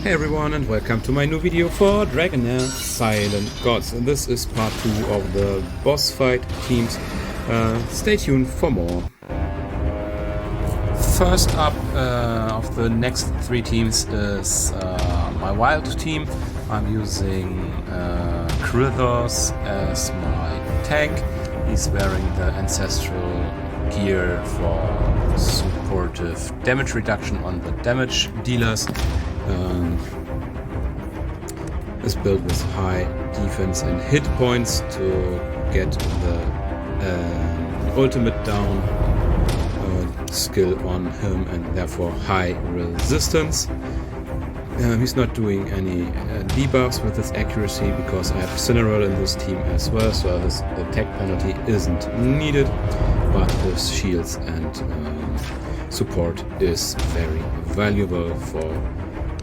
Hey everyone, and welcome to my new video for DragonHeir Silent Gods. And this is part 2 of the boss fight teams. Stay tuned for more. First up of the next 3 teams is my wild team. I'm using Kratos as my tank. He's wearing the ancestral gear for supportive damage reduction on the damage dealers. Is built with high defense and hit points to get the ultimate down skill on him, and therefore high resistance. He's not doing any debuffs with his accuracy because I have Cineral in this team as well, so his attack penalty isn't needed, but his shields and support is very valuable for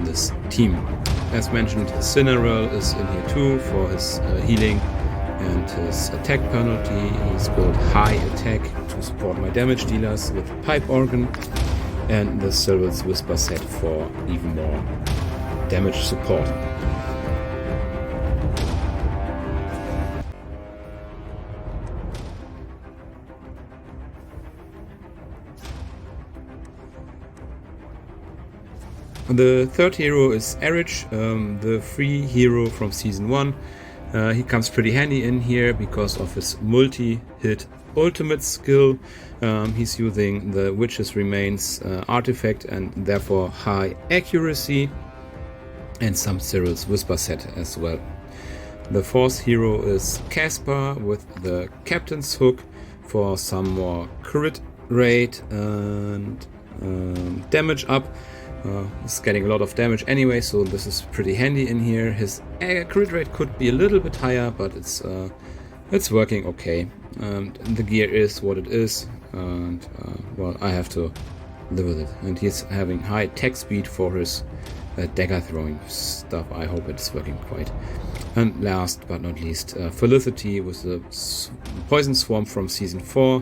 this team. As mentioned, Cineral is in here too for his healing and his attack penalty. He's built high attack to support my damage dealers with Pipe Organ, and the Silver's Whisper set for even more damage support. The third hero is Erich, the free hero from Season 1. He comes pretty handy in here because of his multi-hit ultimate skill. He's using the Witch's Remains artifact and therefore high accuracy, and some Cyril's Whisper set as well. The fourth hero is Caspar with the Captain's Hook for some more crit rate and damage up. He's getting a lot of damage anyway, so this is pretty handy in here. His crit rate could be a little bit higher, but it's working okay. The gear is what it is, and well, I have to live with it. And he's having high attack speed for his dagger throwing stuff. I hope it's working quite. And last but not least, Felicity with the Poison Swarm from Season 4.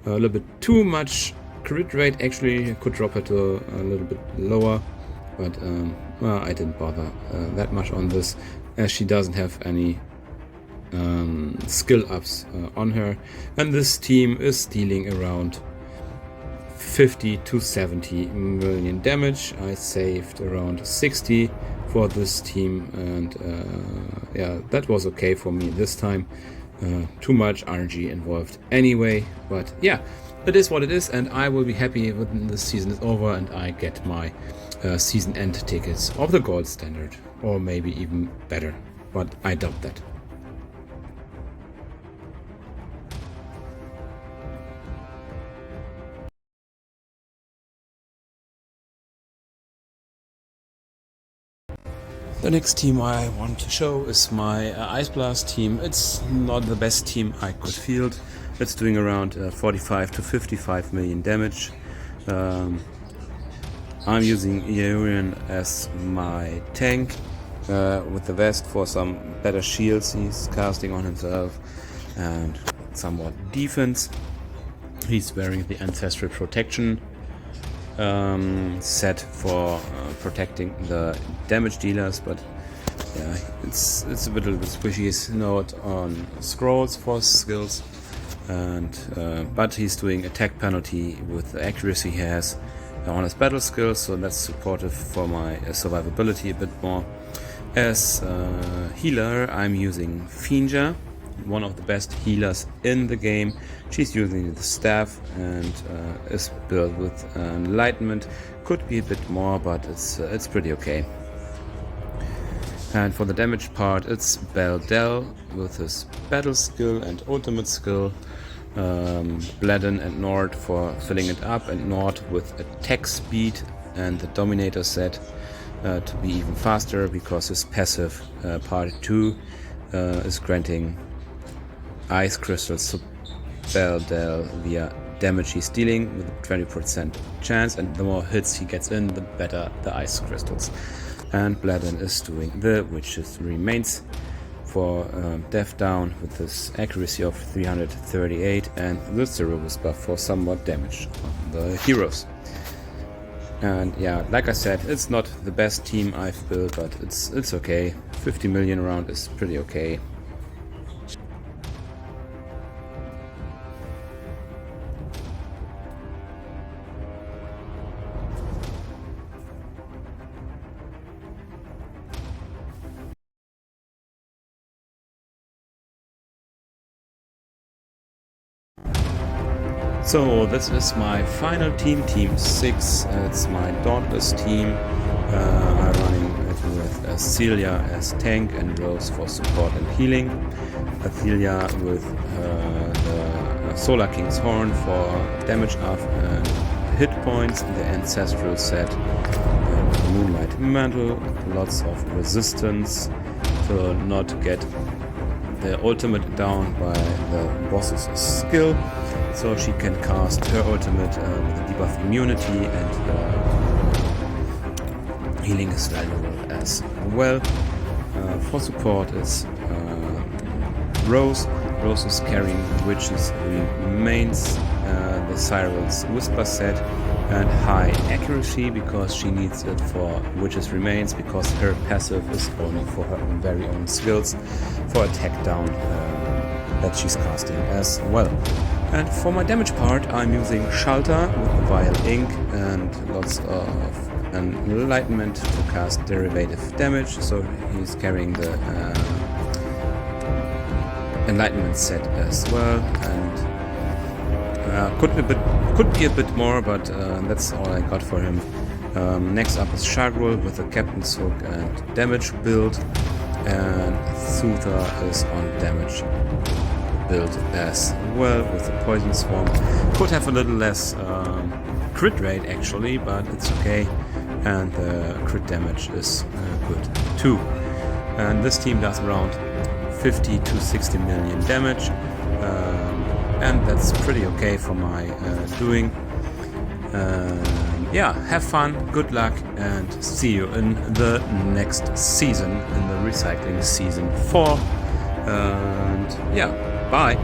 A little bit too much crit rate. Actually, I could drop it to a little bit lower, but well, I didn't bother that much on this, as she doesn't have any skill ups on her, and this team is dealing around 50 to 70 million damage. I saved around 60 for this team, and yeah, that was okay for me this time. Too much RNG involved anyway, but yeah, it is what it is, and I will be happy when this season is over and I get my season end tickets of the gold standard, or maybe even better, but I doubt that. The next team I want to show is my Ice Blast team. It's not the best team I could field. It's doing around 45 to 55 million damage. I'm using Iorian as my tank with the vest for some better shields he's casting on himself and somewhat defense. He's wearing the Ancestral Protection set for protecting the damage dealers, but yeah, it's a little bit squishy. He's not on scrolls for skills, and but he's doing attack penalty with the accuracy he has on his battle skills, so that's supportive for my survivability a bit more. As healer, I'm using Finja, one of the best healers in the game. She's using the staff and is built with enlightenment. Could be a bit more, but it's pretty okay. And for the damage part, it's Beldel with his battle skill and ultimate skill. Bladden and Nord for filling it up, and Nord with attack speed and the Dominator set to be even faster, because his passive Pt.2 is granting ice crystals to Beldel via damage he's dealing with a 20% chance, and the more hits he gets in, the better the ice crystals. And Bladden is doing the Witch's Remains for death down with this accuracy of 338, and the Zero Whisper for somewhat damage on the heroes. And yeah, like I said, it's not the best team I've built, but it's okay. 50 million around is pretty okay. So this is my final team, Team 6. It's my Dauntless team. I'm running it with Celia as tank and Rose for support and healing. Celia with the Solar King's Horn for damage up and hit points, the Ancestral set, and Moonlight Mantle, lots of resistance to not get the ultimate down by the boss's skill, so she can cast her ultimate with a debuff immunity, and healing is valuable as well. For support is Rose. Rose is carrying Witch's Remains, the Cyril's Whisper set, and high accuracy because she needs it for Witch's Remains, because her passive is only for her own very own skills for attack down that she's casting as well. And for my damage part, I'm using Shalta with the Vile Ink and lots of enlightenment to cast derivative damage, so he's carrying the enlightenment set as well, and could be a bit more, but that's all I got for him. Next up is Shagrul with the Captain's Hook and damage build, and Thutha is on damage build as well with the Poison Swarm. Could have a little less crit rate actually, but it's okay, and the crit damage is good too. And this team does around 50 to 60 million damage, and that's pretty okay for my doing. Yeah, have fun, good luck, and see you in the next season, in the recycling season 4. And yeah, bye.